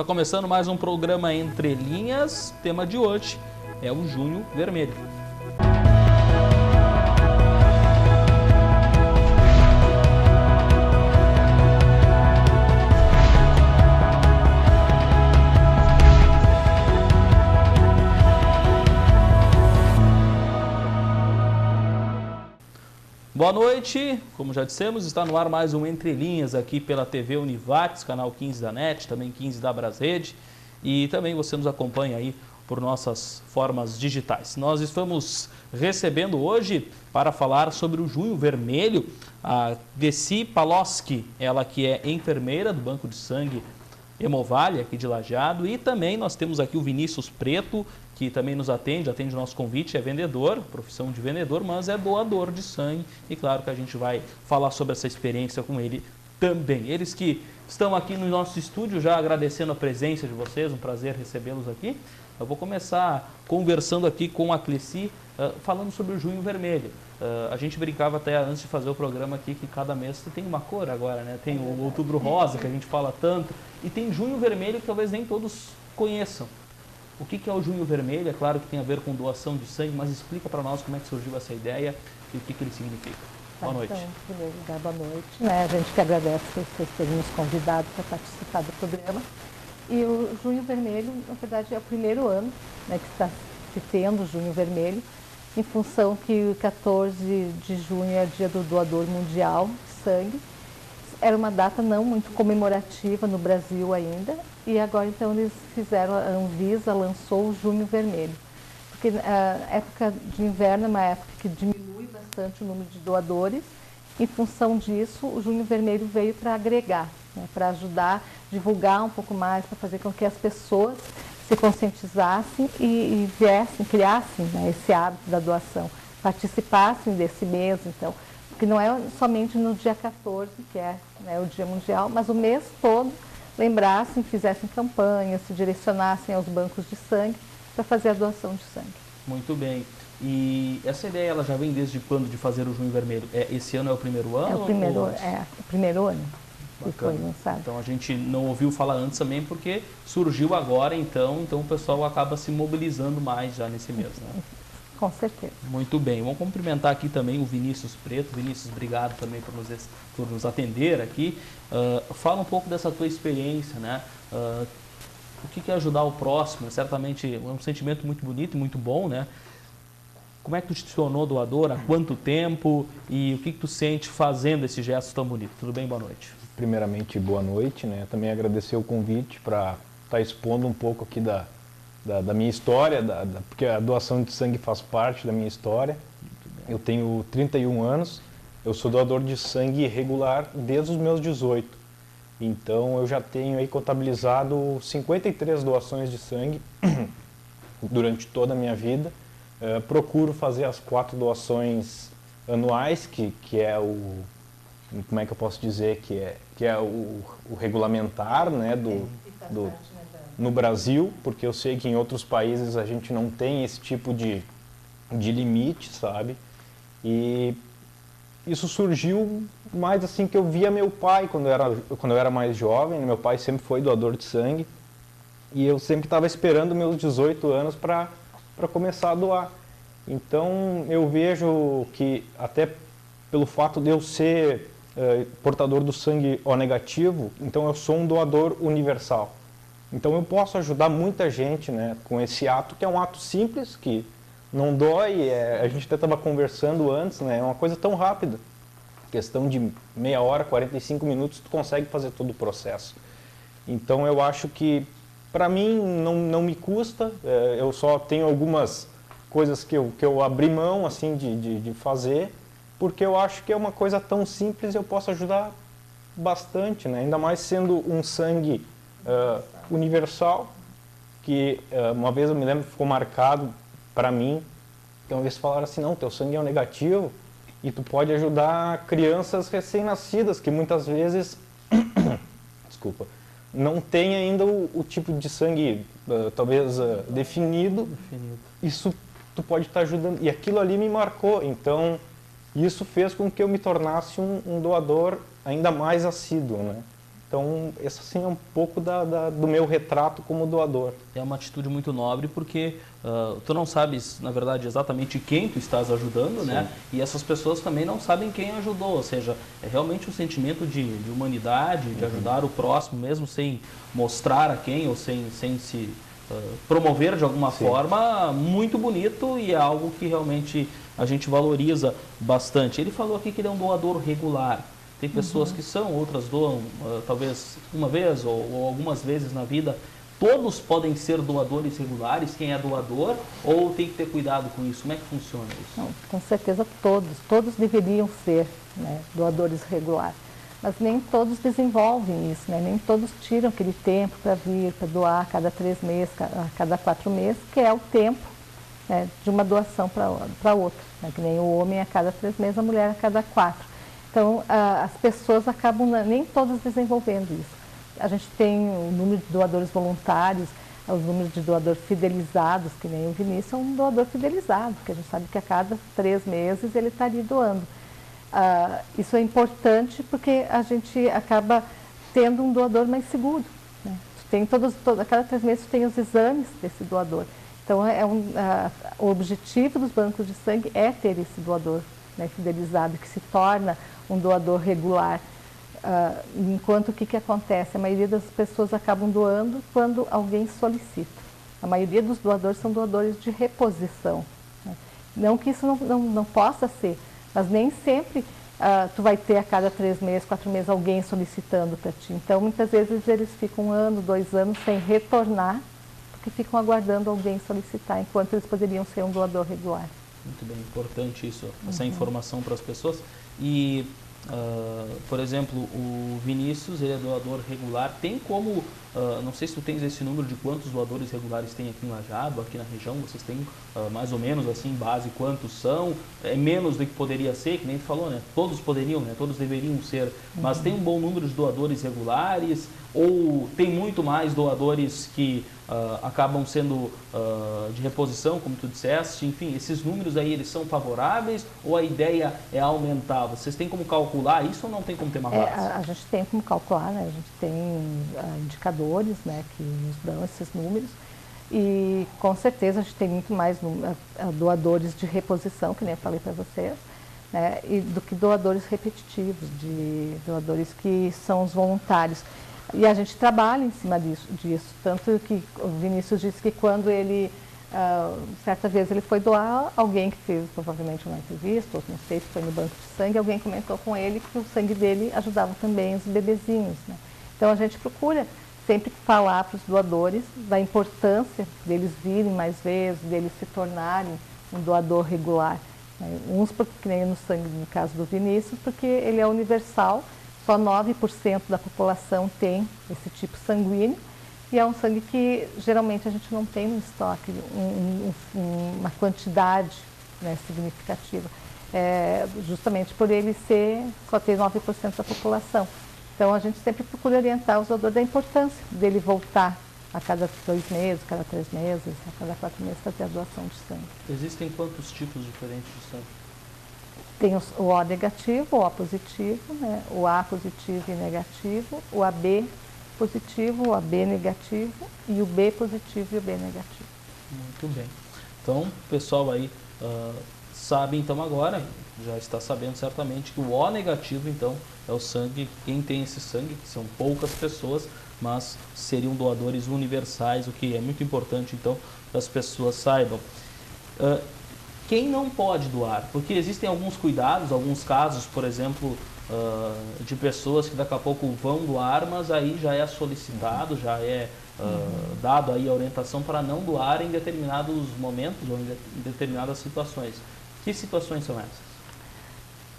Está começando mais um programa Entre Linhas. O tema de hoje é o Junho Vermelho. Boa noite, como já dissemos, está no ar mais um Entre Linhas aqui pela TV Univates, canal 15 da NET, também 15 da Brasrede, e também você nos acompanha aí por nossas formas digitais. Nós estamos recebendo hoje para falar sobre o Junho Vermelho a Desi Paloski, ela que é enfermeira do Banco de Sangue Hemovale aqui de Lajeado, e também nós temos aqui o Vinícius Preto, que também nos atende o nosso convite, é vendedor, profissão de vendedor, mas é doador de sangue, e claro que a gente vai falar sobre essa experiência com ele também. Eles que estão aqui no nosso estúdio, já agradecendo a presença de vocês, um prazer recebê-los aqui. Eu vou começar conversando aqui com a Cleci, falando sobre o Junho Vermelho. A gente brincava até antes de fazer o programa aqui que cada mês tem uma cor agora, né? Tem o Outubro Rosa, que a gente fala tanto, e tem Junho Vermelho, que talvez nem todos conheçam. O que é o Junho Vermelho? É claro que tem a ver com doação de sangue, mas explica para nós como é que surgiu essa ideia e o que ele significa. Boa noite. Então, em primeiro lugar, boa noite. A gente que agradece por vocês terem nos convidado para participar do programa. E o Junho Vermelho, na verdade, é o primeiro ano que está se tendo o Junho Vermelho, em função que o 14 de junho é dia do doador mundial de sangue. Era uma data não muito comemorativa no Brasil ainda, e agora então eles fizeram, a Anvisa lançou o Junho Vermelho. Porque a época de inverno é uma época que diminui bastante o número de doadores. Em função disso, o Junho Vermelho veio para agregar, para ajudar, divulgar um pouco mais, para fazer com que as pessoas se conscientizassem e viessem, criassem esse hábito da doação, participassem desse mês, então, porque não é somente no dia 14, que é o Dia Mundial, mas o mês todo lembrassem, fizessem campanhas, se direcionassem aos bancos de sangue para fazer a doação de sangue. Muito bem. E essa ideia ela já vem desde quando de fazer o Junho Vermelho? Esse ano é o primeiro ano? É o primeiro ano que foi lançado. Então a gente não ouviu falar antes também porque surgiu agora, então o pessoal acaba se mobilizando mais já nesse mês, né? Com certeza. Muito bem. Vamos cumprimentar aqui também o Vinícius Preto. Vinícius, obrigado também por nos atender aqui. Fala um pouco dessa tua experiência, né? O que é ajudar o próximo? Certamente é um sentimento muito bonito e muito bom, né? Como é que tu te tornou doador? Há quanto tempo? E o que tu sente fazendo esse gesto tão bonito? Tudo bem? Boa noite. Primeiramente, boa noite, né? Também agradecer o convite para estar expondo um pouco aqui da minha história, porque a doação de sangue faz parte da minha história. Eu tenho 31 anos, eu sou doador de sangue regular desde os meus 18. Então eu já tenho aí contabilizado 53 doações de sangue durante toda a minha vida. Procuro fazer as 4 doações anuais, que é como é que eu posso dizer, que é o regulamentar, né, no Brasil, porque eu sei que em outros países a gente não tem esse tipo de limite, sabe? E isso surgiu mais assim que eu via meu pai quando eu era mais jovem. Meu pai sempre foi doador de sangue e eu sempre estava esperando meus 18 anos para começar a doar. Então eu vejo que até pelo fato de eu ser portador do sangue O negativo, então eu sou um doador universal. Então eu posso ajudar muita gente, né, com esse ato, que é um ato simples, que não dói, a gente até estava conversando antes, né, é uma coisa tão rápida. Questão de meia hora, 45 minutos, tu consegue fazer todo o processo. Então eu acho que, para mim, não me custa, eu só tenho algumas coisas que eu abri mão assim, de fazer, porque eu acho que é uma coisa tão simples e eu posso ajudar bastante, né? Ainda mais sendo um sangue universal, que uma vez eu me lembro que ficou marcado para mim, que uma vez falaram assim, não, teu sangue é o negativo e tu pode ajudar crianças recém-nascidas, que muitas vezes, desculpa, não tem ainda o tipo de sangue talvez definido. Isso tu pode estar ajudando, e aquilo ali me marcou, então isso fez com que eu me tornasse um doador ainda mais assíduo, né? Então, esse assim é um pouco do meu retrato como doador. É uma atitude muito nobre porque tu não sabes, na verdade, exatamente quem tu estás ajudando, né? E essas pessoas também não sabem quem ajudou, ou seja, é realmente um sentimento de humanidade, de ajudar o próximo, mesmo sem mostrar a quem ou sem se promover de alguma forma, muito bonito e é algo que realmente a gente valoriza bastante. Ele falou aqui que ele é um doador regular. Tem pessoas que são, outras doam talvez uma vez ou algumas vezes na vida. Todos podem ser doadores regulares, quem é doador, ou tem que ter cuidado com isso? Como é que funciona isso? Não, com certeza todos deveriam ser, né, doadores regulares. Mas nem todos desenvolvem isso, né? Nem todos tiram aquele tempo para vir, para doar a cada 3 meses, a cada 4 meses, que é o tempo, né, de uma doação para outra. Né? Que nem o homem a cada 3 meses, a mulher a cada 4. Então, as pessoas acabam nem todas desenvolvendo isso. A gente tem o número de doadores voluntários, o número de doadores fidelizados, que nem o Vinícius é um doador fidelizado, porque a gente sabe que a cada 3 meses ele está ali doando. Isso é importante porque a gente acaba tendo um doador mais seguro. Né? A cada 3 meses tem os exames desse doador. Então, o objetivo dos bancos de sangue é ter esse doador, né, fidelizado, que se torna um doador regular. Enquanto o que acontece? A maioria das pessoas acabam doando quando alguém solicita. A maioria dos doadores são doadores de reposição. Né? Não que isso não possa ser, mas nem sempre tu vai ter a cada 3 meses, 4 meses alguém solicitando para ti. Então, muitas vezes eles ficam 1 ano, 2 anos sem retornar, porque ficam aguardando alguém solicitar, enquanto eles poderiam ser um doador regular. Muito bem, importante isso, essa informação para as pessoas. E, por exemplo, o Vinícius, ele é doador regular. Tem como, não sei se tu tens esse número de quantos doadores regulares tem aqui em Lajeado, aqui na região, vocês têm mais ou menos assim, base, quantos são? É menos do que poderia ser, que nem tu falou, né? Todos poderiam, né? Todos deveriam ser, mas tem um bom número de doadores regulares ou tem muito mais doadores que acabam sendo de reposição, como tu disseste? Enfim, esses números aí, eles são favoráveis ou a ideia é aumentar? Vocês têm como calcular isso ou não tem como ter uma base? A gente tem como calcular, né? A gente tem indicadores, né, que nos dão esses números e com certeza a gente tem muito mais doadores de reposição, que nem eu falei para vocês, né, do que doadores repetitivos, de doadores que são os voluntários. E a gente trabalha em cima disso, tanto que o Vinícius disse que quando ele, certa vez ele foi doar, alguém que fez provavelmente uma entrevista, ou não sei se foi no banco de sangue, alguém comentou com ele que o sangue dele ajudava também os bebezinhos. Né? Então a gente procura sempre falar para os doadores da importância deles virem mais vezes, deles se tornarem um doador regular. Né? Uns, porque nem no sangue, no caso do Vinícius, porque ele é universal. Só 9% da população tem esse tipo sanguíneo e é um sangue que geralmente a gente não tem no estoque, uma quantidade, né, significativa, justamente por ele só ter 9% da população. Então a gente sempre procura orientar o doador da importância dele voltar a cada 2 meses, cada 3 meses, a cada 4 meses fazer a doação de sangue. Existem quantos tipos diferentes de sangue? Tem o O negativo, o O positivo, né? O A positivo e negativo, o AB positivo, o AB negativo e o B positivo e o B negativo. Muito bem. Então, o pessoal aí sabe então agora, já está sabendo certamente que o O negativo então é o sangue, quem tem esse sangue, que são poucas pessoas, mas seriam doadores universais, o que é muito importante então que as pessoas saibam. Quem não pode doar? Porque existem alguns cuidados, alguns casos, por exemplo, de pessoas que daqui a pouco vão doar, mas aí já é solicitado, já é dado aí a orientação para não doar em determinados momentos ou em determinadas situações. Que situações são essas?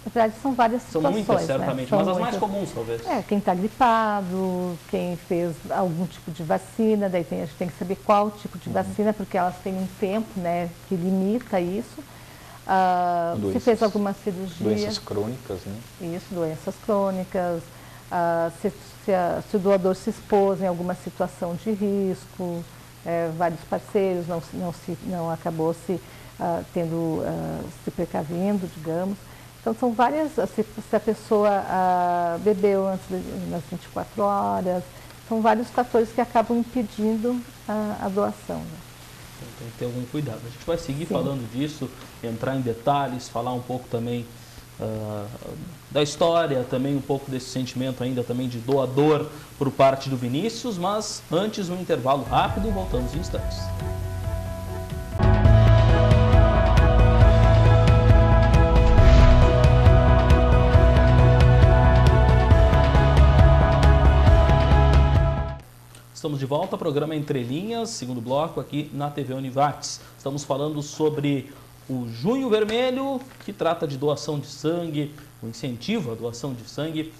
Na verdade, são várias situações. São muitas, certamente, né? mas as mais comuns, talvez. Quem está gripado, quem fez algum tipo de vacina, daí a gente tem que saber qual tipo de vacina, porque elas têm um tempo, né, que limita isso. Se fez alguma cirurgia. Doenças crônicas, né? Isso, doenças crônicas. Se o doador se expôs em alguma situação de risco, vários parceiros não acabou se precavindo, digamos. Então, são várias, se a pessoa bebeu antes das 24 horas, são vários fatores que acabam impedindo a doação. Né? Então, tem que ter algum cuidado. A gente vai seguir Sim. falando disso, entrar em detalhes, falar um pouco também da história, também um pouco desse sentimento ainda também de doador por parte do Vinícius, mas antes um intervalo rápido, voltamos em instantes. Estamos de volta ao programa Entre Linhas, segundo bloco aqui na TV Univates. Estamos falando sobre o Junho Vermelho, que trata de doação de sangue, o incentivo à doação de sangue.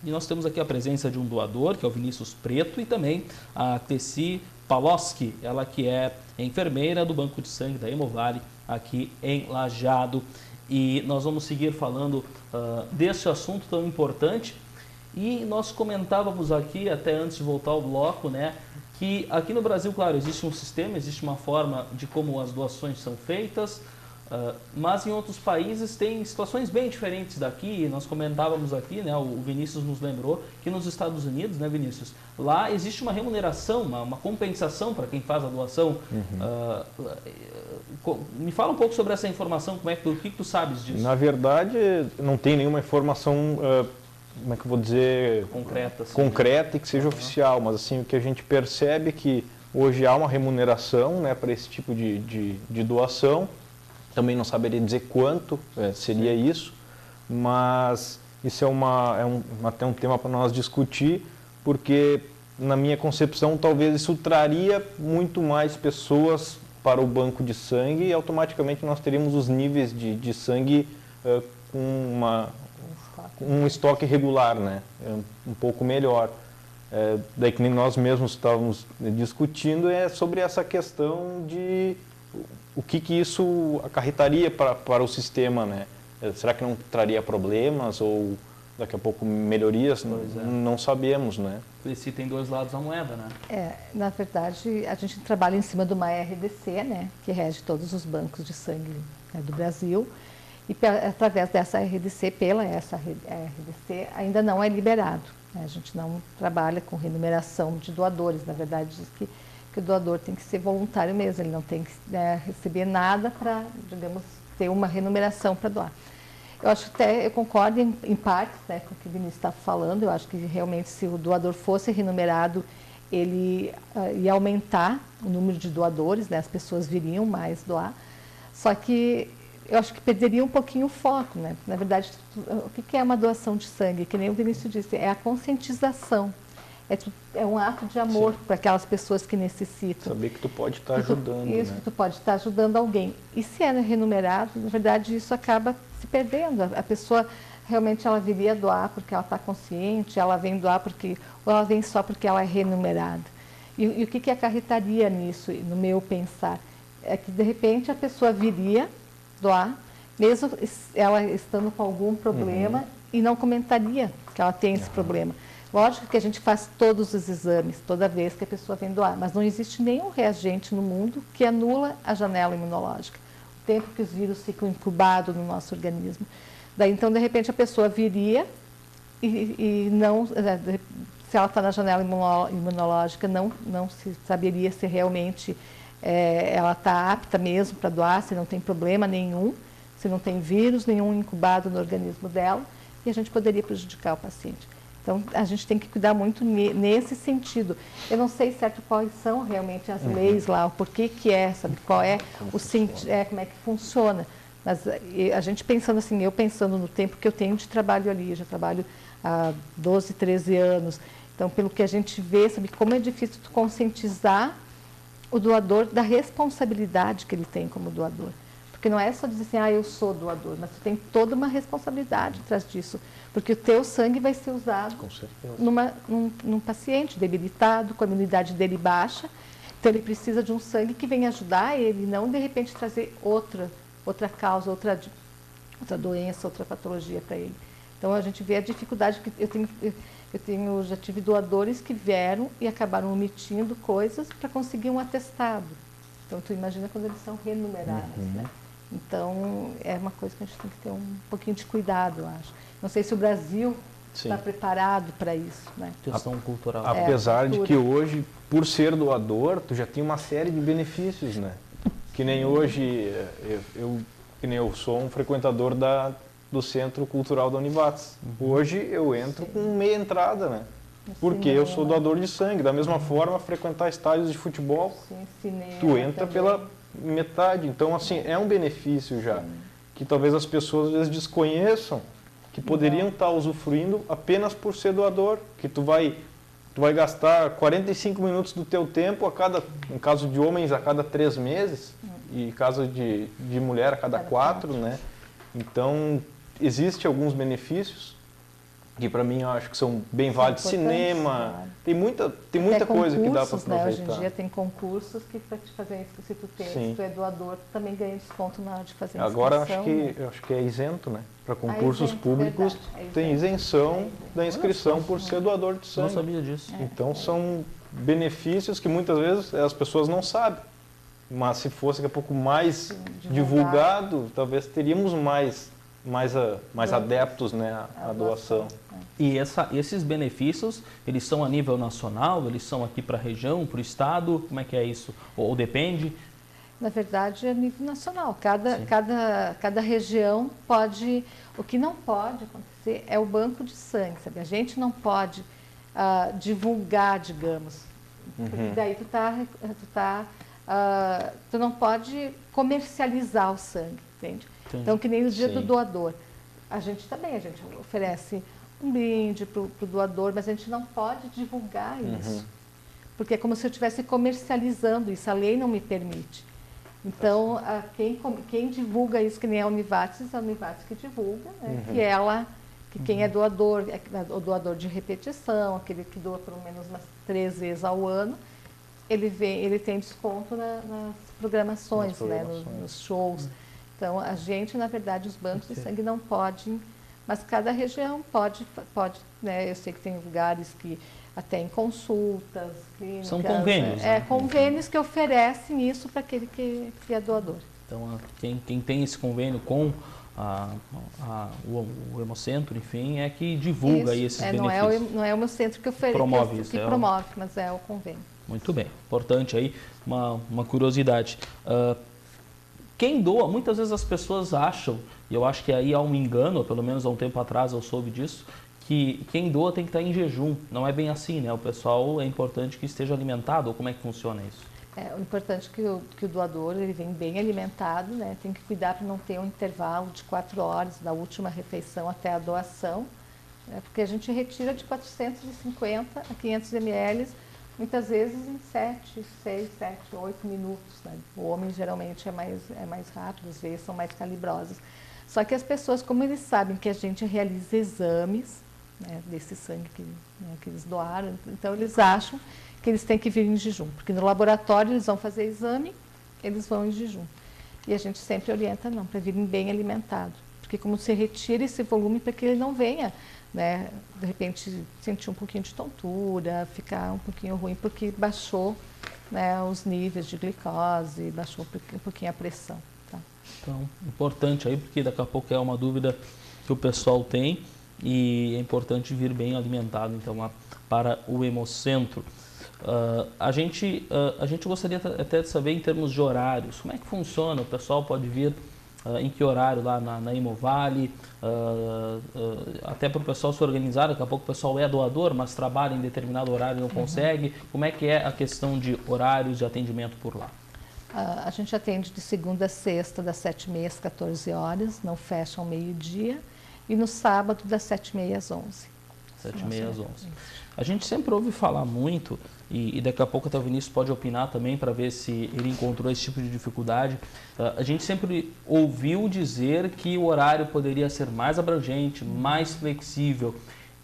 E nós temos aqui a presença de um doador, que é o Vinícius Preto, e também a Tessi Paloski, ela que é enfermeira do Banco de Sangue da Hemovale, aqui em Lajeado. E nós vamos seguir falando desse assunto tão importante. E nós comentávamos aqui, até antes de voltar ao bloco, né, que aqui no Brasil, claro, existe um sistema, existe uma forma de como as doações são feitas, mas em outros países tem situações bem diferentes daqui. Nós comentávamos aqui, né, o Vinícius nos lembrou que nos Estados Unidos, né, Vinícius, lá existe uma remuneração, uma compensação para quem faz a doação. Me fala um pouco sobre essa informação, o que tu sabes disso? Na verdade, não tem nenhuma informação... como é que eu vou dizer, concreta, assim, concreta e que seja oficial, mas assim, o que a gente percebe é que hoje há uma remuneração, né, para esse tipo de doação. Também não saberia dizer quanto seria isso, mas isso é até um tema para nós discutir, porque na minha concepção talvez isso traria muito mais pessoas para o banco de sangue e automaticamente nós teríamos os níveis de sangue com um estoque regular, né? Um pouco melhor. Daí que nem nós mesmos estávamos discutindo sobre essa questão de o que isso acarretaria para o sistema, né? Será que não traria problemas ou daqui a pouco melhorias? Não sabemos, né? Esse tem dois lados da moeda, né? Na verdade, a gente trabalha em cima de uma RDC, né, que rege todos os bancos de sangue, né, do Brasil. E através dessa RDC, essa RDC, ainda não é liberado. Né? A gente não trabalha com remuneração de doadores. Na verdade, diz que o doador tem que ser voluntário mesmo, ele não tem que receber nada para, digamos, ter uma remuneração para doar. Eu acho que eu concordo em parte, né, com o que o Vinícius está falando. Eu acho que realmente se o doador fosse remunerado, ele ia aumentar o número de doadores, né? As pessoas viriam mais doar. Só que eu acho que perderia um pouquinho o foco, né? Na verdade, o que é uma doação de sangue? Que nem o Vinícius disse, é a conscientização. É um ato de amor para aquelas pessoas que necessitam. Saber que tu pode estar ajudando, isso, né? que tu pode estar ajudando alguém. E se é remunerado, na verdade, isso acaba se perdendo. A pessoa realmente ela viria doar porque ela está consciente, ela vem doar ou ela vem só porque ela é remunerada. E o que acarretaria nisso, no meu pensar? É que, de repente, a pessoa viria doar, mesmo ela estando com algum problema, e não comentaria que ela tem esse problema. Lógico que a gente faz todos os exames, toda vez que a pessoa vem doar, mas não existe nenhum reagente no mundo que anula a janela imunológica, o tempo que os vírus ficam incubados no nosso organismo. Daí, então, de repente, a pessoa viria e não, se ela está na janela imunológica, não se saberia se realmente ela está apta mesmo para doar, se não tem problema nenhum, se não tem vírus nenhum incubado no organismo dela, e a gente poderia prejudicar o paciente. Então, a gente tem que cuidar muito nesse sentido. Eu não sei, certo, quais são realmente as leis lá, o porquê que sabe, qual é o sentido, como é que funciona. Mas a gente pensando assim, eu pensando no tempo que eu tenho de trabalho ali, eu já trabalho há 12, 13 anos. Então, pelo que a gente vê, sabe, como é difícil tu conscientizar o doador da responsabilidade que ele tem como doador. Porque não é só dizer assim, eu sou doador, mas tu tem toda uma responsabilidade atrás disso. Porque o teu sangue vai ser usado num paciente debilitado, com a imunidade dele baixa. Então, ele precisa de um sangue que venha ajudar ele, não de repente trazer outra causa, outra doença, outra patologia para ele. Então, a gente vê a dificuldade que já tive doadores que vieram e acabaram omitindo coisas para conseguir um atestado. Então, tu imagina quando eles são remunerados, né? Então, é uma coisa que a gente tem que ter um pouquinho de cuidado, eu acho. Não sei se o Brasil está preparado para isso, né? Questão cultural. Apesar de que hoje, por ser doador, tu já tem uma série de benefícios, né? Que nem hoje, que nem eu sou um frequentador do Centro Cultural da Univates. Hoje eu entro com meia entrada, né? Porque eu sou doador de sangue. Da mesma forma, frequentar estádios de futebol, tu entra pela metade. Então, assim, é um benefício já, que talvez as pessoas às vezes desconheçam, que poderiam estar usufruindo apenas por ser doador, que tu vai gastar 45 minutos do teu tempo em caso de homens, a cada 3 meses, e em caso de mulher, a cada 4, né? Então, existem alguns benefícios que para mim eu acho que são bem válidos. Cinema, claro. tem muita coisa que dá para aproveitar. Né? Hoje em dia tem concursos que para te fazer isso, se tu é doador, tu também ganha desconto na hora de fazer inscrição. Agora eu acho que é isento, né? Para concursos públicos tem isenção da inscrição por ser doador de sangue. Não sabia disso. Então são benefícios que muitas vezes as pessoas não sabem. Mas se fosse daqui a pouco mais divulgado, talvez teríamos mais adeptos, né, à doação. E esses benefícios, eles são a nível nacional, eles são aqui para a região, para o estado, como é que é isso? Ou depende? Na verdade, é a nível nacional. Cada região pode... O que não pode acontecer é o banco de sangue, sabe? A gente não pode divulgar, digamos. Porque daí tu não pode comercializar o sangue, entende? Entendi. Então, que nem o dia do doador. A gente oferece um brinde para o doador, mas a gente não pode divulgar isso. Porque é como se eu estivesse comercializando isso, a lei não me permite. Então, quem divulga isso, que nem a Univates que divulga, né? Que quem é doador, o doador de repetição, aquele que doa pelo menos umas 3 vezes ao ano, ele tem desconto nas programações, né? Nos shows. Então, a gente, na verdade, os bancos de sangue não podem, mas cada região pode, né? Eu sei que tem lugares que até em consultas, clínicas... São convênios, né? Convênios que oferecem isso para aquele que é doador. Então, quem tem esse convênio com o Hemocentro, enfim, é que divulga aí esses benefícios. Não é o Hemocentro que oferece, promove isso, promove, mas é o convênio. Muito bem, importante aí, uma curiosidade. Quem doa, muitas vezes as pessoas acham, e eu acho que aí há um engano, ou pelo menos há um tempo atrás eu soube disso, que quem doa tem que estar em jejum. Não é bem assim, né? O pessoal é importante que esteja alimentado, ou como é que funciona isso? O importante é que o doador ele vem bem alimentado, né? Tem que cuidar para não ter um intervalo de 4 horas da última refeição até a doação, né? Porque a gente retira de 450 a 500 ml, muitas vezes em 7, 6, 7, 8 minutos. Né? O homem geralmente é mais rápido, as veias são mais calibrosas. Só que as pessoas, como eles sabem que a gente realiza exames, né, desse sangue que eles doaram, então eles acham que eles têm que vir em jejum. Porque no laboratório eles vão fazer exame, eles vão em jejum. E a gente sempre orienta não, para virem bem alimentados. Porque como se retira esse volume para que ele não venha, né, de repente sentir um pouquinho de tontura, ficar um pouquinho ruim, porque baixou, né, os níveis de glicose, baixou um pouquinho a pressão. Tá? Então, importante aí, porque daqui a pouco é uma dúvida que o pessoal tem e é importante vir bem alimentado, então, lá para o Hemocentro. A gente gostaria até de saber em termos de horários, como é que funciona? O pessoal pode vir em que horário lá na Hemovale, até para o pessoal se organizar, daqui a pouco o pessoal é doador, mas trabalha em determinado horário e não consegue. Como é que é a questão de horários de atendimento por lá? A gente atende de segunda a sexta, das 7h30 às 14 horas, não fecha ao meio-dia, e no sábado, das 7h30 às 11h. 7h30 às 11h. A gente sempre ouve falar muito, e daqui a pouco até o Vinícius pode opinar também para ver se ele encontrou esse tipo de dificuldade. A gente sempre ouviu dizer que o horário poderia ser mais abrangente, mais flexível.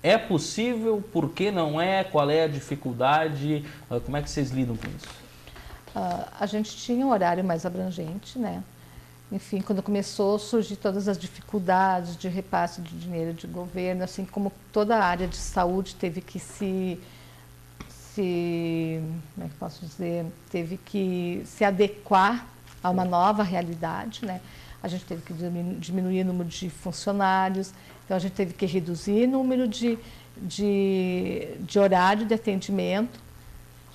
É possível? Por que não é? Qual é a dificuldade? Como é que vocês lidam com isso? A gente tinha um horário mais abrangente, né? Enfim, quando começou a surgir todas as dificuldades de repasse de dinheiro de governo, assim como toda a área de saúde teve que como é que posso dizer, teve que se adequar a uma nova realidade, né? a gente teve que diminuir o número de funcionários, então a gente teve que reduzir o número de horário de atendimento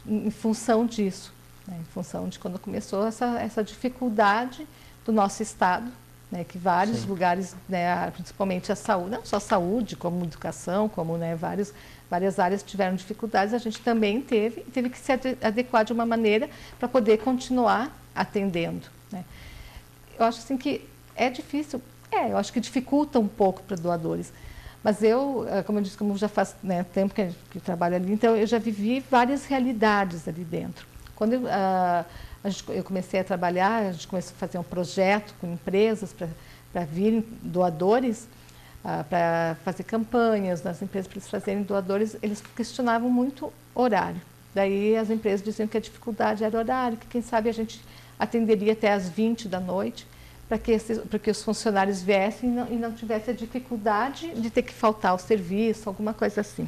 em função disso, né? Em função de quando começou essa dificuldade do nosso estado, né? Que vários lugares, né, principalmente a saúde, não só a saúde, como educação, como, né, várias áreas tiveram dificuldades, a gente também teve que se adequar de uma maneira para poder continuar atendendo, né? Eu acho assim que é difícil, eu acho que dificulta um pouco para doadores. Mas eu, como eu disse, como já faz, né, tempo que trabalho ali, então eu já vivi várias realidades ali dentro. Quando eu comecei a trabalhar, a gente começou a fazer um projeto com empresas para virem doadores, para fazer campanhas nas empresas para eles fazerem doadores, eles questionavam muito horário. Daí as empresas diziam que a dificuldade era horário, que quem sabe a gente atenderia até às 20 da noite, para que os funcionários viessem e não tivesse a dificuldade de ter que faltar ao serviço, alguma coisa assim.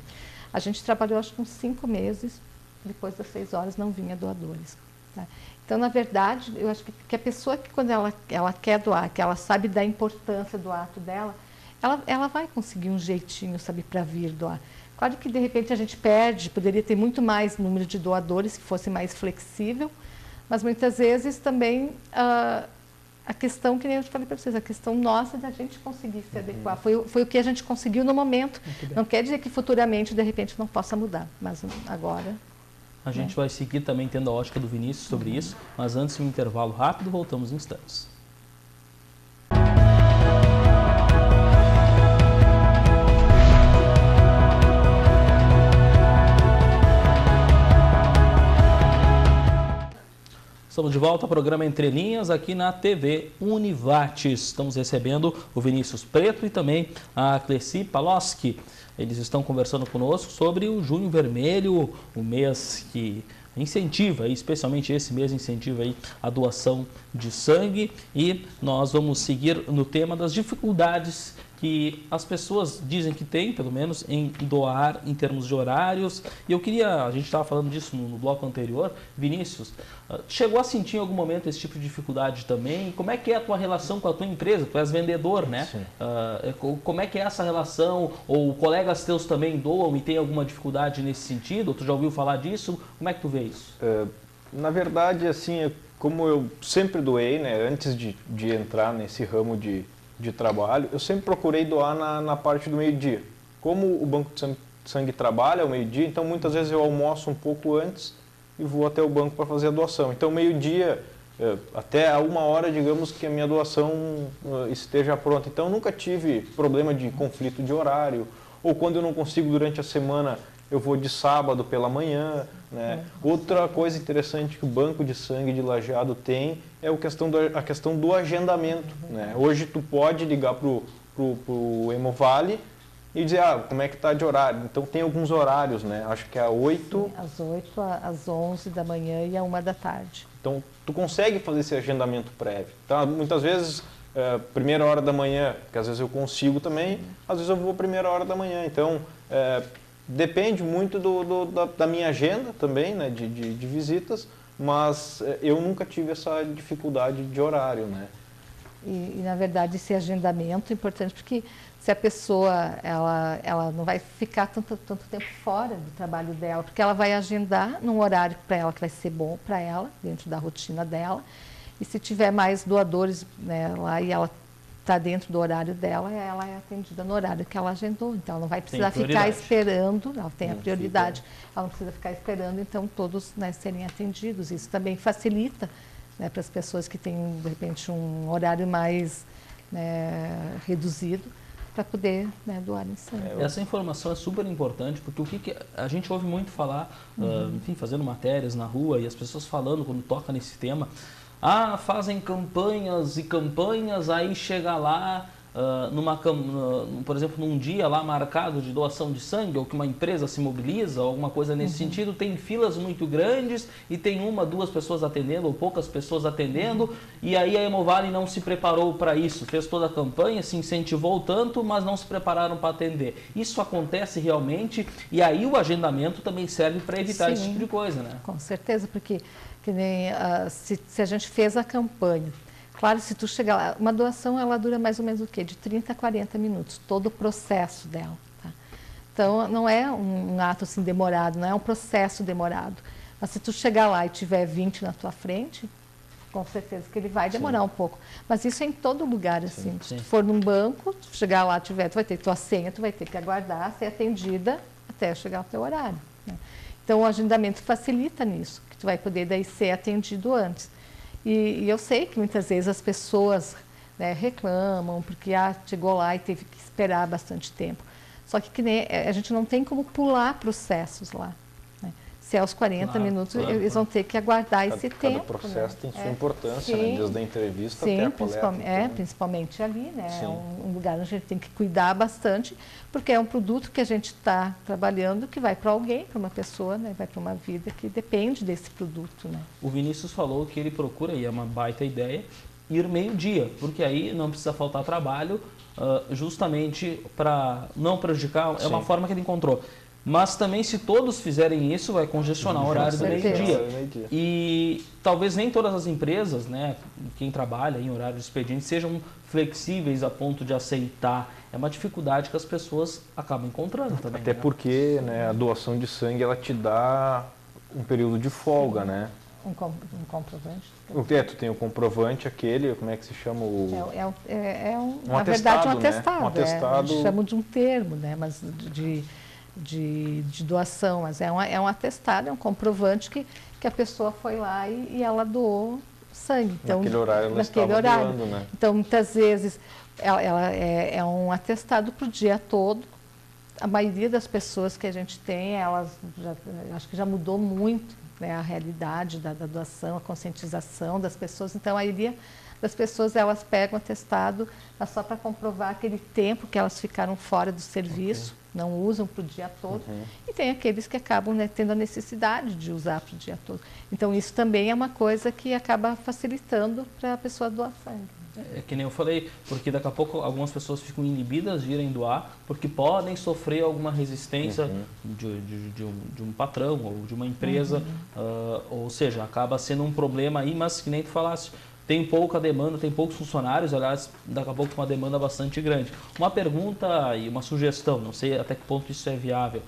A gente trabalhou, acho que uns 5 meses, depois das 6 horas não vinha doadores, tá? Então, na verdade, eu acho que a pessoa que quando ela quer doar, que ela sabe da importância do ato dela, ela vai conseguir um jeitinho, sabe, para vir doar. Claro que, de repente, a gente perde, poderia ter muito mais número de doadores, se fosse mais flexível, mas muitas vezes também a questão, que nem eu falei para vocês, a questão nossa da gente conseguir se adequar. Foi o que a gente conseguiu no momento. Não quer dizer que futuramente, de repente, não possa mudar, mas agora... A gente vai seguir também tendo a ótica do Vinícius sobre isso, mas antes de um intervalo rápido, voltamos em instantes. Estamos de volta ao programa Entre Linhas aqui na TV Univates. Estamos recebendo o Vinícius Preto e também a Cleci Paloski. Eles estão conversando conosco sobre o Junho Vermelho, o mês que incentiva, especialmente esse mês incentiva aí a doação de sangue, e nós vamos seguir no tema das dificuldades que as pessoas dizem que tem, pelo menos, em doar em termos de horários. E a gente estava falando disso no bloco anterior, Vinícius, chegou a sentir em algum momento esse tipo de dificuldade também? Como é que é a tua relação com a tua empresa? Tu és vendedor, né? Como é que é essa relação? Ou colegas teus também doam e tem alguma dificuldade nesse sentido? Tu já ouviu falar disso? Como é que tu vê isso? Na verdade, assim, como eu sempre doei, né, antes de entrar nesse ramo de trabalho, eu sempre procurei doar na parte do meio-dia. Como o Banco de Sangue trabalha ao meio-dia, então muitas vezes eu almoço um pouco antes e vou até o banco para fazer a doação. Então, meio-dia, até a 1 hora, digamos que a minha doação esteja pronta. Então, eu nunca tive problema de conflito de horário, ou quando eu não consigo durante a semana, eu vou de sábado pela manhã, né? Outra coisa interessante que o Banco de Sangue de Lajeado tem é a questão do agendamento, né? Hoje tu pode ligar pro Hemovale e dizer, como é que está de horário. Então tem alguns horários, né? Acho que é às 8... Sim, às 8, às 11 da manhã e à 1 da tarde. Então tu consegue fazer esse agendamento prévio. Então, muitas vezes, primeira hora da manhã, que às vezes eu consigo também, às vezes eu vou primeira hora da manhã. Então, depende muito da minha agenda também, né, de visitas, mas eu nunca tive essa dificuldade de horário, né? E na verdade, esse agendamento é importante porque se a pessoa ela não vai ficar tanto tempo fora do trabalho dela, porque ela vai agendar num horário para ela que vai ser bom para ela, dentro da rotina dela, e se tiver mais doadores, né, lá e ela está dentro do horário dela, ela é atendida no horário que ela agendou. Então, ela não vai precisar ficar esperando, ela tem a prioridade, ela não precisa ficar esperando, então todos, né, serem atendidos. Isso também facilita, né, para as pessoas que têm, de repente, um horário mais, né, reduzido, para poder, né, doar em sangue. Essa informação é super importante, porque o que a gente ouve muito falar, enfim, fazendo matérias na rua, e as pessoas falando quando toca nesse tema, fazem campanhas e campanhas, aí chega lá, por exemplo, num dia lá marcado de doação de sangue, ou que uma empresa se mobiliza, ou alguma coisa nesse sentido, tem filas muito grandes e tem 1, 2 pessoas atendendo, ou poucas pessoas atendendo, e aí a Hemovale não se preparou para isso, fez toda a campanha, se incentivou tanto, mas não se prepararam para atender. Isso acontece realmente, e aí o agendamento também serve para evitar esse tipo de coisa, né? Com certeza, porque que nem, se a gente fez a campanha, Claro, se tu chegar lá, uma doação ela dura mais ou menos o quê? De 30 a 40 minutos, todo o processo dela. Tá? Então, não é um ato assim demorado, não é um processo demorado. Mas se tu chegar lá e tiver 20 na tua frente, com certeza que ele vai demorar um pouco. Mas isso é em todo lugar, assim. Se tu for num banco, tu chegar lá, tu vai ter tua senha, tu vai ter que aguardar, ser atendida até chegar ao teu horário. Né? Então, o agendamento facilita nisso, que tu vai poder daí ser atendido antes. E eu sei que muitas vezes as pessoas, né, reclamam porque chegou lá e teve que esperar bastante tempo. Só que nem, a gente não tem como pular processos lá. Né? Se é aos 40 minutos, eles vão ter que aguardar esse tempo. Cada processo, né? Tem sua importância, sim, né? Desde a entrevista sim, até a coleta. Principalmente ali, né? É um lugar onde a gente tem que cuidar bastante, porque é um produto que a gente está trabalhando que vai para alguém, para uma pessoa, né? Vai para uma vida que depende desse produto. Né? O Vinícius falou que ele procura, e é uma baita ideia, ir meio-dia, porque aí não precisa faltar trabalho, justamente para não prejudicar, é uma forma que ele encontrou. Mas também, se todos fizerem isso, vai congestionar o horário do meio-dia. E talvez nem todas as empresas, né, quem trabalha em horário de expediente, sejam flexíveis a ponto de aceitar. É uma dificuldade que as pessoas acabam encontrando também. Até porque, né, a doação de sangue ela te dá um período de folga, né? Um comprovante? Tu tem o comprovante, aquele, como é que se chama? Na verdade, um atestado. Né? Um atestado. Eles chamam de um termo, né? Mas de doação, mas é um atestado, é um comprovante que a pessoa foi lá e ela doou sangue. Então, naquele horário ela estava doando, né? Então, muitas vezes, ela é um atestado para o dia todo. A maioria das pessoas que a gente tem, acho que já mudou muito, né, a realidade da doação, a conscientização das pessoas. Então, a maioria das pessoas, elas pegam atestado só para comprovar aquele tempo que elas ficaram fora do serviço, não usam para o dia todo. E tem aqueles que acabam, né, tendo a necessidade de usar para o dia todo. Então, isso também é uma coisa que acaba facilitando para a pessoa doar sangue. É que nem eu falei, porque daqui a pouco algumas pessoas ficam inibidas de irem doar, porque podem sofrer alguma resistência de um patrão ou de uma empresa, ou seja, acaba sendo um problema aí, mas que nem tu falaste, tem pouca demanda, tem poucos funcionários, aliás, daqui a pouco uma demanda bastante grande. Uma pergunta e uma sugestão, não sei até que ponto isso é viável.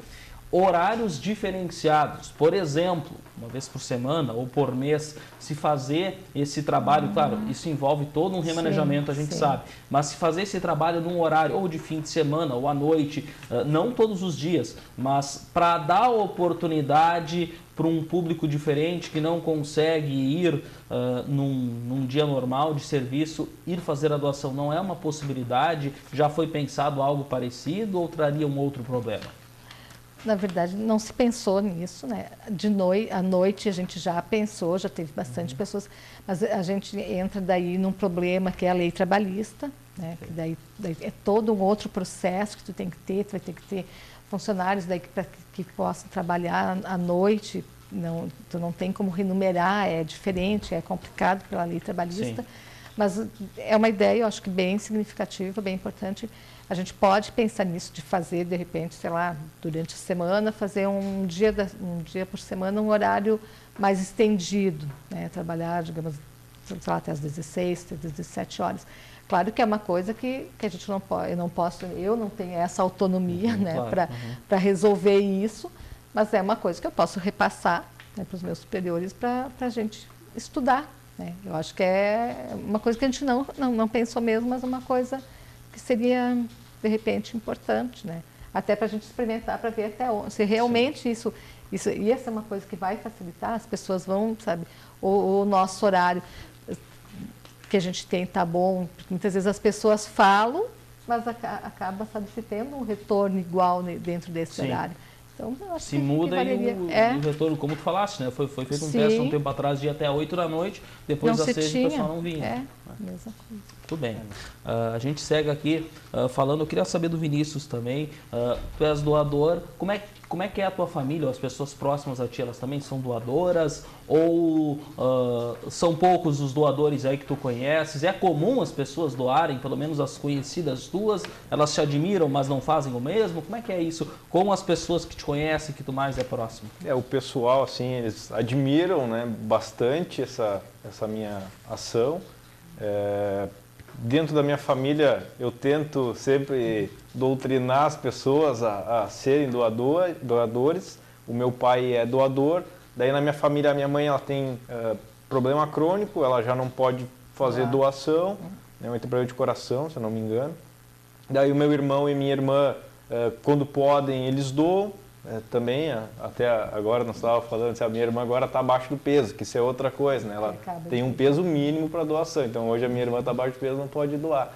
Horários diferenciados, por exemplo, uma vez por semana ou por mês, se fazer esse trabalho, claro, isso envolve todo um remanejamento, a gente sabe, mas se fazer esse trabalho num horário ou de fim de semana ou à noite, não todos os dias, mas para dar oportunidade para um público diferente que não consegue ir num dia normal de serviço, ir fazer a doação, não é uma possibilidade? Já foi pensado algo parecido ou traria um outro problema? Na verdade, não se pensou nisso, né? À noite a gente já pensou, já teve bastante pessoas, mas a gente entra daí num problema que é a lei trabalhista, né? Que daí é todo um outro processo que tu tem que ter, tu vai ter que ter funcionários daí que possam trabalhar à noite, tu não tem como renumerar, é diferente, é complicado pela lei trabalhista, mas é uma ideia, eu acho que bem significativa, bem importante. A gente pode pensar nisso, de fazer, de repente, sei lá, durante a semana, fazer um dia por semana, um horário mais estendido, né? Trabalhar, digamos, sei lá, até às 16, até às 17 horas. Claro que é uma coisa que a gente não pode, eu não tenho essa autonomia, né, para resolver isso, mas é uma coisa que eu posso repassar, né, para os meus superiores para a gente estudar. Né? Eu acho que é uma coisa que a gente não pensou mesmo, mas uma coisa que seria, de repente, importante, né? Até para a gente experimentar, para ver até onde, se realmente isso ia ser uma coisa que vai facilitar, as pessoas vão, sabe, o nosso horário que a gente tem tá bom, porque muitas vezes as pessoas falam, mas acaba, sabe, se tendo um retorno igual dentro desse horário. Então, eu acho se muda e o retorno, como tu falaste, né? Foi feito um teste um tempo atrás de até 8 da noite, depois das 6 o pessoal não vinha. Mesma coisa. Tudo bem. A gente segue aqui falando, eu queria saber do Vinícius também, tu és doador, como é que é a tua família, ou as pessoas próximas a ti, elas também são doadoras? Ou são poucos os doadores aí que tu conheces? É comum as pessoas doarem, pelo menos as conhecidas tuas? Elas te admiram, mas não fazem o mesmo? Como é que é isso com as pessoas que te conhecem, que tu mais é próximo? O pessoal, assim, eles admiram, né, bastante essa minha ação. Dentro da minha família, eu tento sempre doutrinar as pessoas a serem doadores. O meu pai é doador. Daí na minha família, a minha mãe ela tem problema crônico, ela já não pode fazer doação, né, um problema de coração, se eu não me engano. Daí o meu irmão e minha irmã, quando podem, eles doam. Também, até agora nós estávamos falando, a minha irmã agora está abaixo do peso, que isso é outra coisa, né? Ela tem um peso mínimo para doação, então hoje a minha irmã está abaixo do peso, não pode doar.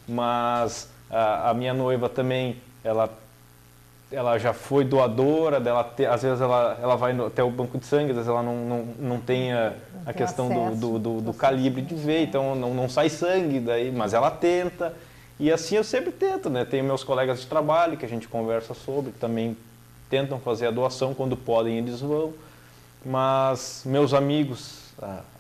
Mas a minha noiva também, ela já foi doadora, às vezes ela vai até o banco de sangue, às vezes ela não tem a questão do calibre de veia, então não sai sangue daí, mas ela tenta. E assim eu sempre tento, né? Tenho meus colegas de trabalho que a gente conversa sobre, também tentam fazer a doação, quando podem eles vão, mas meus amigos,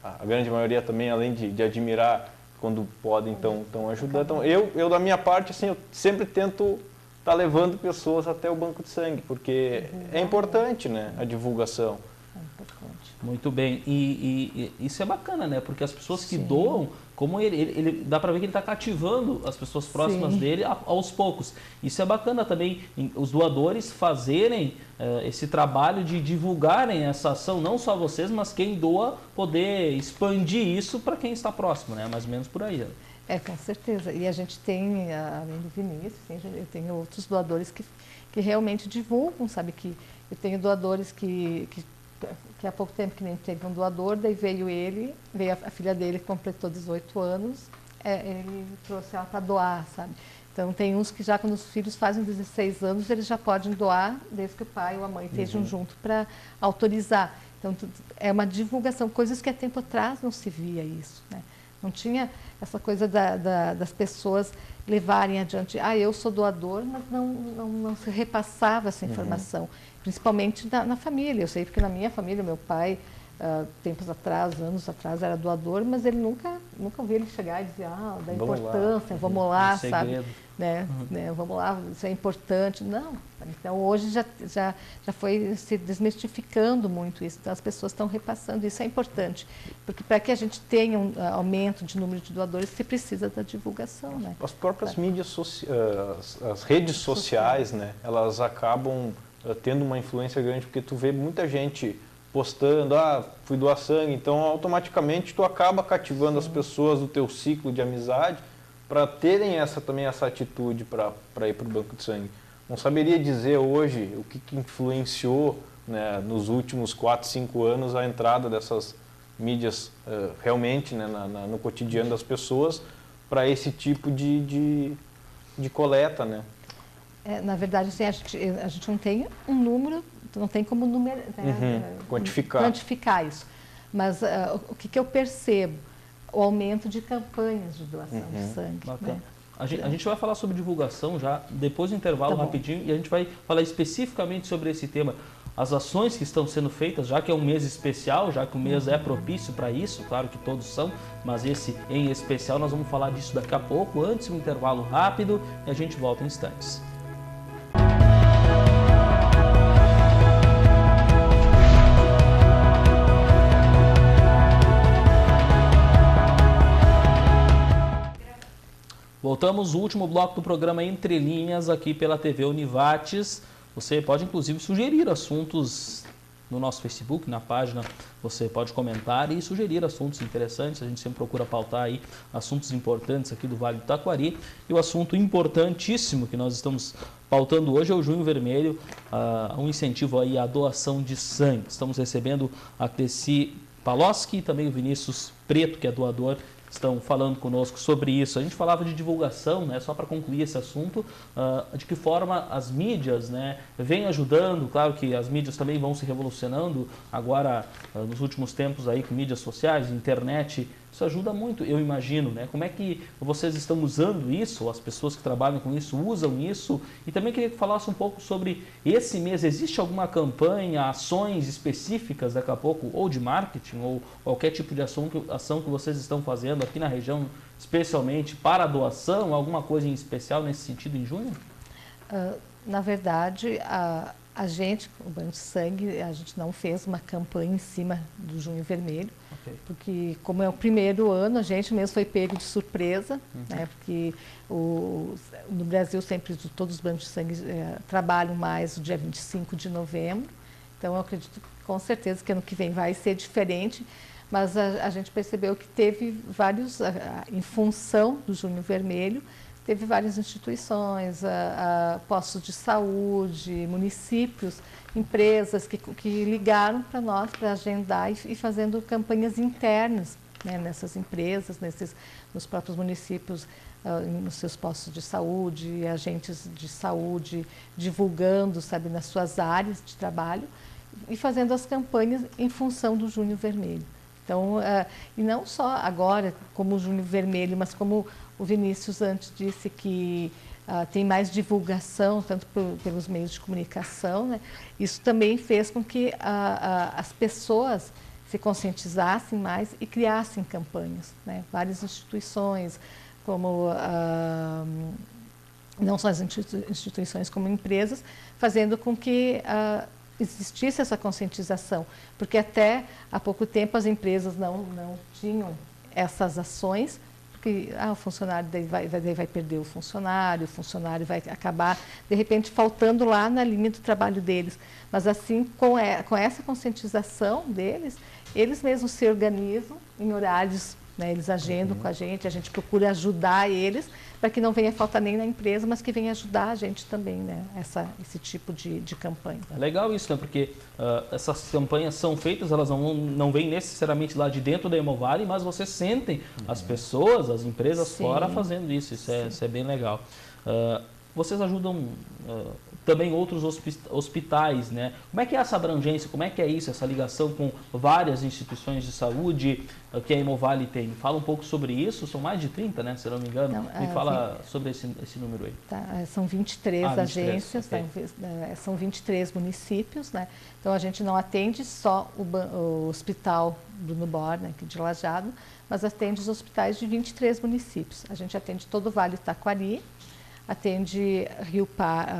a grande maioria também, além de admirar, quando podem, estão ajudando. Então eu da minha parte, assim, eu sempre tento estar levando pessoas até o banco de sangue, porque é importante, né, a divulgação. Muito bem, e isso é bacana, né? Porque as pessoas que doam, como ele dá para ver que ele está cativando as pessoas próximas dele aos poucos. Isso é bacana também, os doadores fazerem esse trabalho de divulgarem essa ação, não só vocês, mas quem doa poder expandir isso para quem está próximo, né? Mais ou menos por aí. Com certeza. E a gente tem, além do Vinícius, eu tenho outros doadores que realmente divulgam, sabe? Que eu tenho doadores que há pouco tempo que nem teve um doador, daí veio a filha dele que completou 18 anos, ele trouxe ela para doar, sabe? Então tem uns que já quando os filhos fazem 16 anos, eles já podem doar, desde que o pai ou a mãe estejam junto para autorizar. Então é uma divulgação, coisas que há tempo atrás não se via isso, né? Não tinha essa coisa das pessoas levarem adiante, eu sou doador, mas não se repassava essa informação, principalmente na família. Eu sei porque na minha família, meu pai, anos atrás, era doador, mas ele nunca ouvi ele chegar e dizer, da importância, vamos lá, sabe? Né? Vamos lá, isso é importante. Não. Então, hoje já foi se desmistificando muito isso. Então, as pessoas estão repassando. Isso é importante, porque para que a gente tenha um aumento de número de doadores, se precisa da divulgação, né? As próprias mídias as redes sociais, né? Elas acabam tendo uma influência grande, porque tu vê muita gente postando, fui doar sangue, então automaticamente tu acaba cativando as pessoas do teu ciclo de amizade para terem também essa atitude para ir para o banco de sangue. Não saberia dizer hoje o que influenciou, né, nos últimos 4, 5 anos a entrada dessas mídias realmente, né, no cotidiano das pessoas para esse tipo de coleta, né? Na verdade, assim, a gente não tem um número, não tem como quantificar isso. Mas o que eu percebo? O aumento de campanhas de doação de sangue. Né? A gente vai falar sobre divulgação já depois do intervalo rapidinho, e a gente vai falar especificamente sobre esse tema. As ações que estão sendo feitas, já que é um mês especial, já que o mês é propício para isso, claro que todos são, mas esse em especial nós vamos falar disso daqui a pouco, antes um intervalo rápido, e a gente volta em instantes. Voltamos ao último bloco do programa Entre Linhas, aqui pela TV Univates. Você pode, inclusive, sugerir assuntos no nosso Facebook, na página. Você pode comentar e sugerir assuntos interessantes. A gente sempre procura pautar aí assuntos importantes aqui do Vale do Taquari. E o assunto importantíssimo que nós estamos pautando hoje é o Junho Vermelho, um incentivo aí à doação de sangue. Estamos recebendo a Tessi Paloski e também o Vinícius Preto, que é doador, estão falando conosco sobre isso. A gente falava de divulgação, né, só para concluir esse assunto, de que forma as mídias, né, vêm ajudando. Claro que as mídias também vão se revolucionando agora, nos últimos tempos, aí, com mídias sociais, internet. Isso ajuda muito, eu imagino, né? Como é que vocês estão usando isso, ou as pessoas que trabalham com isso usam isso? E também queria que falasse um pouco sobre esse mês. Existe alguma campanha, ações específicas daqui a pouco, ou de marketing, ou qualquer tipo de ação que vocês estão fazendo aqui na região, especialmente para a doação? Alguma coisa em especial nesse sentido em junho? Na verdade, A gente, o Banco de Sangue, a gente não fez uma campanha em cima do Junho Vermelho, porque como é o primeiro ano, a gente mesmo foi pego de surpresa, né, porque no Brasil sempre todos os bancos de sangue trabalham mais o dia 25 de novembro, então eu acredito com certeza que ano que vem vai ser diferente, mas a gente percebeu que teve vários, em função do Junho Vermelho, teve várias instituições, postos de saúde, municípios, empresas que ligaram para nós para agendar e fazendo campanhas internas, né, nessas empresas, nos próprios municípios, nos seus postos de saúde, agentes de saúde divulgando, sabe, nas suas áreas de trabalho e fazendo as campanhas em função do Junho Vermelho. Então, e não só agora como o Junho Vermelho, mas como o Vinícius antes disse que tem mais divulgação, tanto pelos meios de comunicação, né? Isso também fez com que as pessoas se conscientizassem mais e criassem campanhas, né? Várias instituições, como não só as instituições como empresas, fazendo com que existisse essa conscientização, porque até há pouco tempo as empresas não tinham essas ações, porque o funcionário daí vai perder o funcionário vai acabar, de repente, faltando lá na linha do trabalho deles. Mas assim, com essa conscientização deles, eles mesmos se organizam em horários, né, eles agendam com a gente procura ajudar eles, para que não venha faltar nem na empresa, mas que venha ajudar a gente também, né, esse tipo de campanha. É legal isso, né, porque essas campanhas são feitas, elas não vêm necessariamente lá de dentro da Hemovale, mas vocês sentem as pessoas, as empresas fora fazendo isso, isso é bem legal. Vocês ajudam também outros hospitais, né? Como é que é essa abrangência, como é que é isso, essa ligação com várias instituições de saúde que a Hemovale tem? Fala um pouco sobre isso, são mais de 30, né, se eu não me engano. Me fala sobre esse número aí. Tá, são 23 agências, okay. São 23 municípios, né? Então a gente não atende só o Hospital Bruno Born, aqui de Lajeado, mas atende os hospitais de 23 municípios. A gente atende todo o Vale do Taquari, atende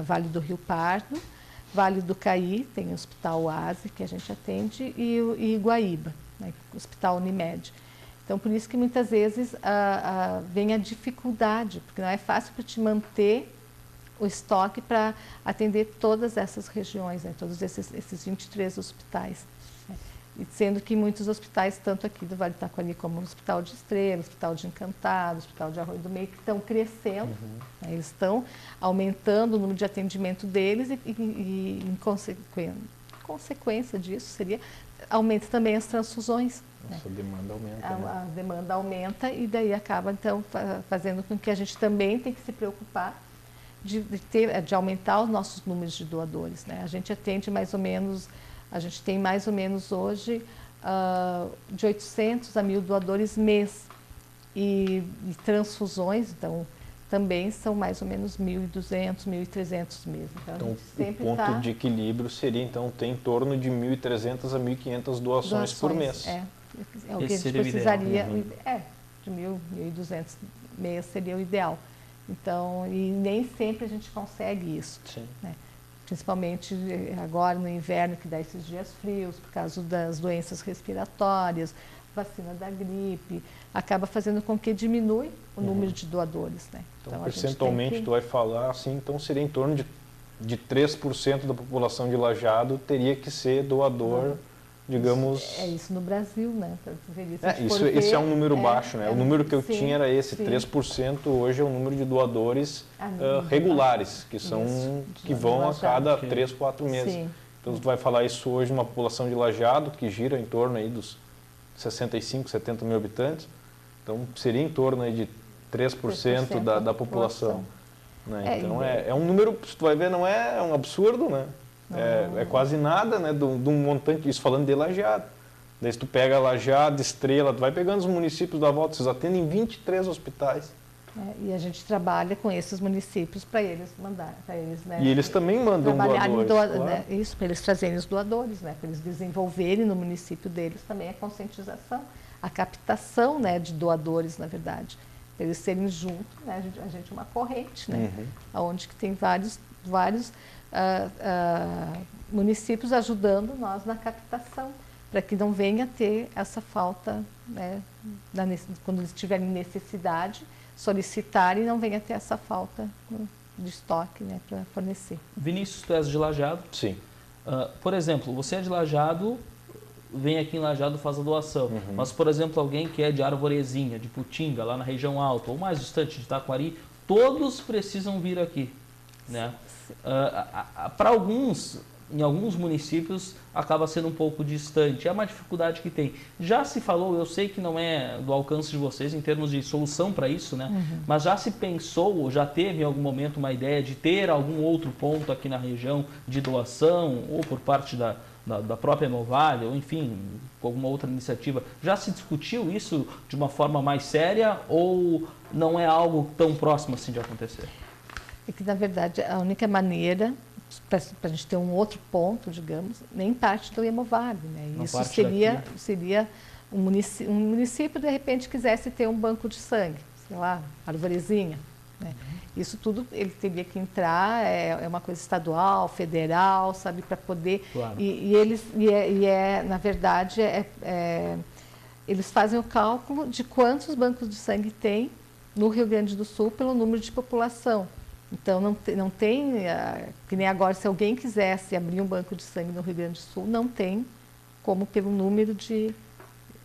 Vale do Rio Pardo, Vale do Caí, tem o Hospital Oase que a gente atende, e Guaíba, né, Hospital Unimed. Então, por isso que muitas vezes vem a dificuldade, porque não é fácil para te manter o estoque para atender todas essas regiões, né, todos esses 23 hospitais. E sendo que muitos hospitais, tanto aqui do Vale do Taquari como o Hospital de Estrela, o Hospital de Encantado, o Hospital de Arroio do Meio, que estão crescendo, né, eles estão aumentando o número de atendimento deles e em consequência disso aumenta também as transfusões. Nossa, né? A demanda aumenta. A demanda aumenta e daí acaba então fazendo com que a gente também tem que se preocupar de aumentar os nossos números de doadores, né? A gente atende mais ou menos... A gente tem mais ou menos hoje de 800 a 1.000 doadores mês e transfusões, então também são mais ou menos 1.200, 1.300 mês. Então o ponto de equilíbrio seria então ter em torno de 1.300 a 1.500 doações por mês. É o que a gente precisaria, de 1.200 mês seria o ideal. Então, e nem sempre a gente consegue isso. Sim. Né? Principalmente agora no inverno, que dá esses dias frios, por causa das doenças respiratórias, vacina da gripe, acaba fazendo com que diminui o número de doadores, né? Então percentualmente, tu vai falar assim, então seria em torno de 3% da população de Lajeado teria que ser doador, digamos... É isso no Brasil, né? Esse é um número baixo, né? O número que eu tinha era esse, 3% hoje é o número de doadores regulares, que são que vão a cada 3, 4 meses. Sim. Então tu vai falar isso hoje numa população de Lajeado, que gira em torno aí dos 65, 70 mil habitantes, então seria em torno aí de 3% da população. Né? Então é um número, se tu vai ver, não é um absurdo, né? É quase nada, né, de um montante, isso falando de Lajeado. Daí se tu pega Lajeado, Estrela, tu vai pegando os municípios da volta, vocês atendem 23 hospitais. E a gente trabalha com esses municípios para eles mandar, né? E eles também mandam doadores. Claro. Né, isso, para eles trazerem os doadores, né? Para eles desenvolverem no município deles também a conscientização, a captação, né, de doadores, na verdade. Para eles serem juntos, né? A gente é uma corrente, né? Onde que tem vários municípios ajudando nós na captação, para que não venha a ter essa falta, né, quando eles tiverem necessidade, solicitar e não venha a ter essa falta de estoque, né, para fornecer. Vinícius, tu és de Lajeado? Sim. Por exemplo, você é de Lajeado, vem aqui em Lajeado e faz a doação. Mas, por exemplo, alguém que é de Arvorezinha, de Putinga, lá na região alta, ou mais distante de Taquari, todos precisam vir aqui, né? Para alguns, em alguns municípios, acaba sendo um pouco distante. É uma dificuldade que tem. Já se falou, eu sei que não é do alcance de vocês em termos de solução para isso, né? Mas já se pensou, ou já teve em algum momento uma ideia de ter algum outro ponto aqui na região de doação, ou por parte da própria Hemovale, ou enfim, alguma outra iniciativa. Já se discutiu isso de uma forma mais séria ou não é algo tão próximo assim de acontecer? É que, na verdade, a única maneira para a gente ter um outro ponto, digamos, nem parte do Hemovale, né? Isso seria um município, de repente, quisesse ter um banco de sangue, sei lá, Arvorezinha, né? Isso tudo ele teria que entrar, é uma coisa estadual, federal, sabe, para poder... Claro. Na verdade, eles fazem o cálculo de quantos bancos de sangue tem no Rio Grande do Sul pelo número de população. Então, não tem, que nem agora, se alguém quisesse abrir um banco de sangue no Rio Grande do Sul, não tem como pelo número de...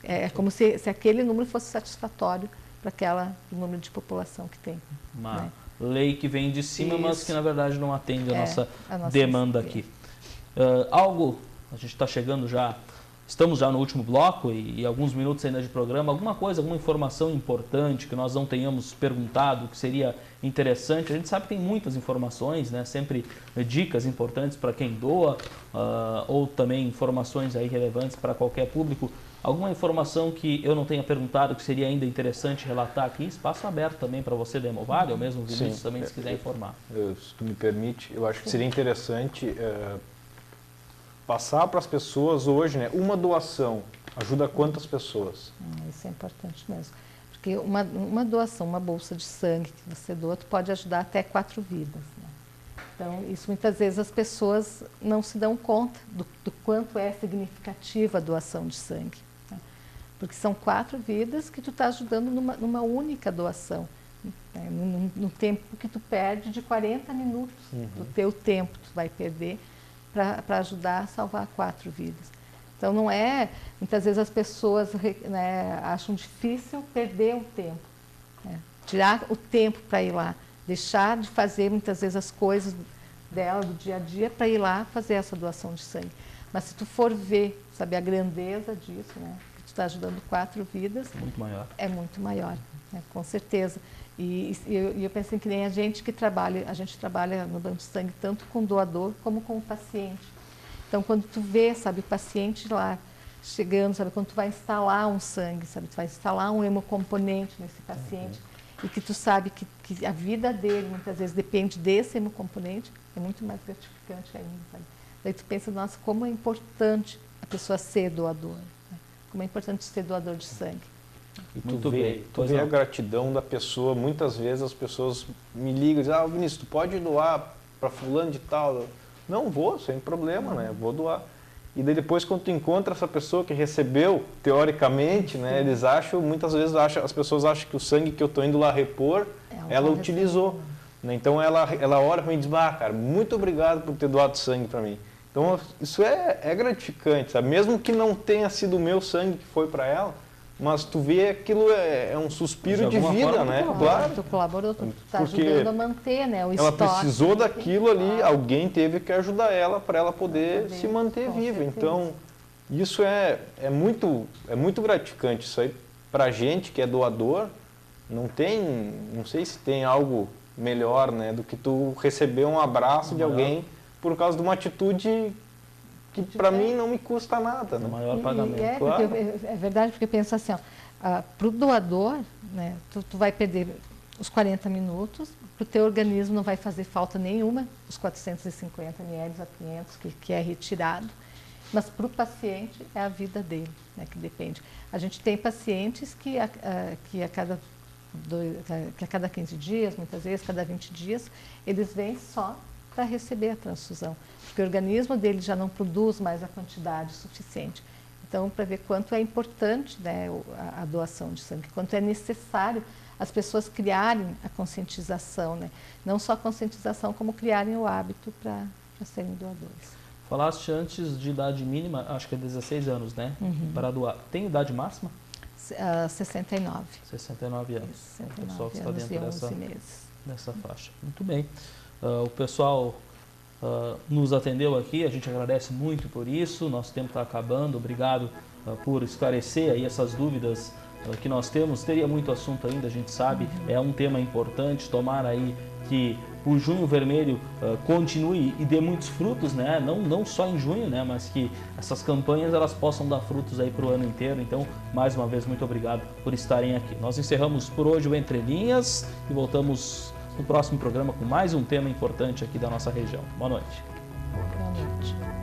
É como se aquele número fosse satisfatório para o número de população que tem. Uma lei que vem de cima, mas que na verdade não atende a nossa nossa demanda aqui. A gente está chegando já, estamos já no último bloco e alguns minutos ainda de programa. Alguma coisa, alguma informação importante que nós não tenhamos perguntado, que seria interessante? A gente sabe que tem muitas informações, né? Sempre dicas importantes para quem doa, ou também informações aí relevantes para qualquer público. Alguma informação que eu não tenha perguntado que seria ainda interessante relatar aqui? Espaço aberto também para você da Hemovale, ou mesmo o Vinícius também, se quiser informar. Se tu me permite, eu acho que seria interessante passar para as pessoas hoje, né? Uma doação ajuda quantas pessoas? Isso é importante mesmo. Porque uma doação, uma bolsa de sangue que você doa, tu pode ajudar até 4 vidas, né? Então, isso muitas vezes as pessoas não se dão conta do quanto é significativa a doação de sangue, né? Porque são 4 vidas que tu está ajudando numa única doação, né? Num tempo que tu perde de 40 minutos do teu tempo, tu vai perder para ajudar a salvar 4 vidas. Então, não é... Muitas vezes as pessoas, né, acham difícil perder o tempo, né? Tirar o tempo para ir lá, deixar de fazer muitas vezes as coisas dela do dia a dia para ir lá fazer essa doação de sangue. Mas se tu for ver, sabe, a grandeza disso, né, que tu está ajudando 4 vidas, muito maior. É muito maior, né, com certeza. E eu penso que nem a gente trabalha no banco de sangue tanto com o doador como com o paciente. Então, quando tu vê, sabe, o paciente lá chegando, sabe, quando tu vai instalar um sangue, sabe, tu vai instalar um hemocomponente nesse paciente, e que tu sabe que a vida dele muitas vezes depende desse hemocomponente, é muito mais gratificante ainda, sabe? Daí tu pensa, nossa, como é importante a pessoa ser doador, né? Como é importante ser doador de sangue. E tu vê a gratidão da pessoa. Muitas vezes as pessoas me ligam e dizem, Vinícius, tu pode doar para fulano de tal? Não vou, sem problema, né? Vou doar. E daí depois, quando tu encontra essa pessoa que recebeu, teoricamente, né, eles acham, muitas vezes as pessoas acham que o sangue que eu estou indo lá repor, ela utilizou. Né? Então ela ora para mim e diz, cara, muito obrigado por ter doado sangue para mim. Então isso é gratificante, sabe? Mesmo que não tenha sido o meu sangue que foi para ela, mas tu vê aquilo é um suspiro de vida, né? Claro. Tu colaborou, tu está ajudando a manter, né, o estoque. Ela precisou daquilo ali, alguém teve que ajudar ela para ela poder se manter viva. Certeza. Então, isso é muito gratificante. Isso aí, para a gente que é doador, não sei se tem algo melhor, né, do que tu receber um abraço de alguém por causa de uma atitude que para mim não me custa nada. Né? O maior pagamento. É verdade, porque pensa assim, para o doador, né, tu vai perder os 40 minutos, para o teu organismo não vai fazer falta nenhuma, os 450 ml a 500 que é retirado, mas para o paciente é a vida dele, né, que depende. A gente tem pacientes que a cada 15 dias, muitas vezes, cada 20 dias, eles vêm só para receber a transfusão, porque o organismo dele já não produz mais a quantidade suficiente. Então, para ver quanto é importante, né, a doação de sangue, quanto é necessário as pessoas criarem a conscientização, né? Não só a conscientização, como criarem o hábito para serem doadores. Falaste antes de idade mínima, acho que é 16 anos, né? Para doar. Tem idade máxima? 69. 69 anos. 69 o pessoal que está anos dentro e 11 meses. dessa faixa. Muito bem. O pessoal nos atendeu aqui, a gente agradece muito por isso. Nosso tempo está acabando. Obrigado por esclarecer aí essas dúvidas que nós temos. Teria muito assunto ainda, a gente sabe. É um tema importante. Tomara aí que o Junho Vermelho continue e dê muitos frutos, né? Não só em junho, né? Mas que essas campanhas elas possam dar frutos aí para o ano inteiro. Então, mais uma vez, muito obrigado por estarem aqui. Nós encerramos por hoje o Entre Linhas e voltamos no próximo programa com mais um tema importante aqui da nossa região. Boa noite. Boa noite.